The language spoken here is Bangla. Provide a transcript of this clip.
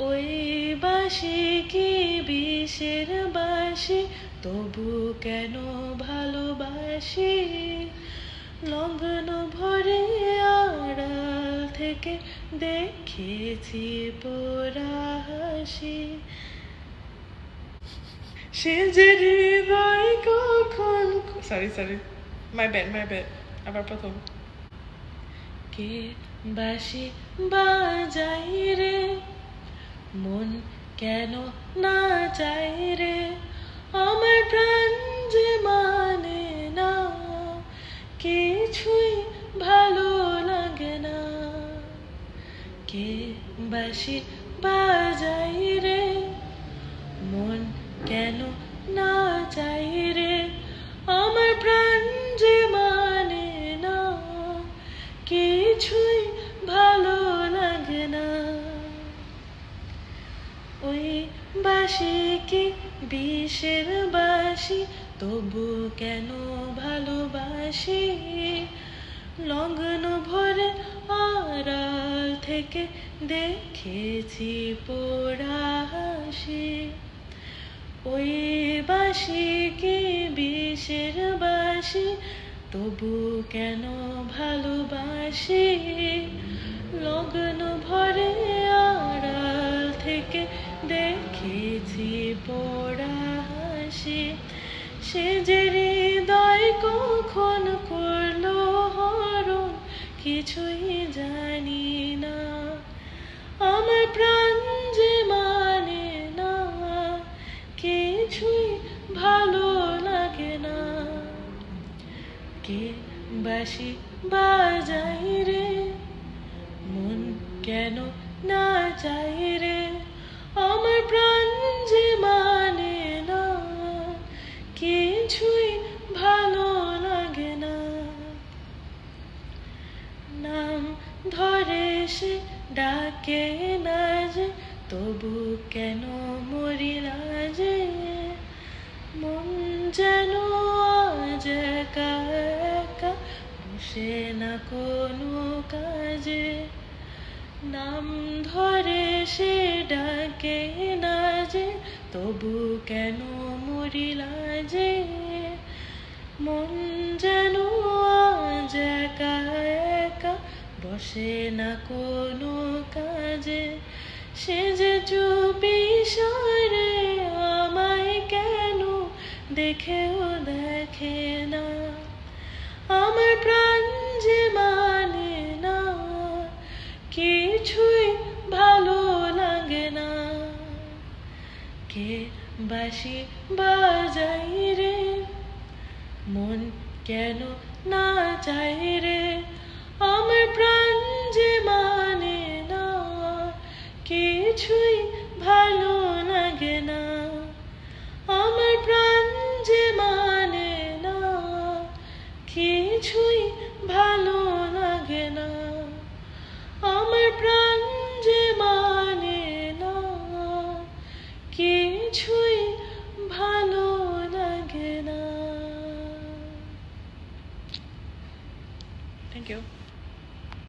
ওই বাঁশি কি বিষের বাঁশি, তবু কেন ভালোবাসি। লগ্ন ভরে আড়াল থেকে দেখেছি পোড়া হাসি। সে যে হৃদয় কখন সরি মাই ব্যাড আবার প্রথম। কে বাঁশি বাজাই রে, মন কেন না চাই রে, আমার প্রাণ যে মানে না, কিছুই ভালো লাগে না। কে বাঁশি বাজাই রে, মন কেন না চাই রে, আমার প্রাণ যে মানে না, কিছুই ভালো লাগে না। ওই বাঁশি কি বিষের বাঁশি, তবু কেন ভালোবাসি। লগ্ন ভরে আড়াল থেকে দেখেছি পোড়া হাসি। ওই বাঁশি কি বিষের বাঁশি, তবু কেন ভালোবাসি। লগ্ন ভরে আড়াল থেকে দেখেছি পোড়া হাসি। সে যে হৃদয় কখন করলো হরণ, কিছুই জানি না, আমার প্রাণ যে মানে না, কিছুই ভালো লাগে না। কে বাঁশি বাজাই রে, মন কেন না চাই রে, আমার প্রাণ যে মানে না, কিছুই ভালো লাগে না। নাম ধরে সে ডাকে না যে, তবু কেন মরি না যে, মন যেন আজ একা একা, বসে না কোনো কাজে। নাম ধরে সে ডাকে না যে, তবু কেন মরি না যে, মন যেন আজ একা একা, বসে না কোনো কাজে। সে যে চুপি সারে আমায় কেন দেখেও দেখে না, আমার প্রাণ যে মানে না, কিছুই ভালো লাগে না। কে বাঁশি বাজাই রে, মন কেন না চাই রে, আমার প্রাণ যে মানে না, কিছুই ভালো লাগে না। আমার প্রাণ যে মানে না, কিছুই ভালো লাগে না। আমার প্রাণ যে মানে না, কিছুই ভালো লাগে না। Thank you.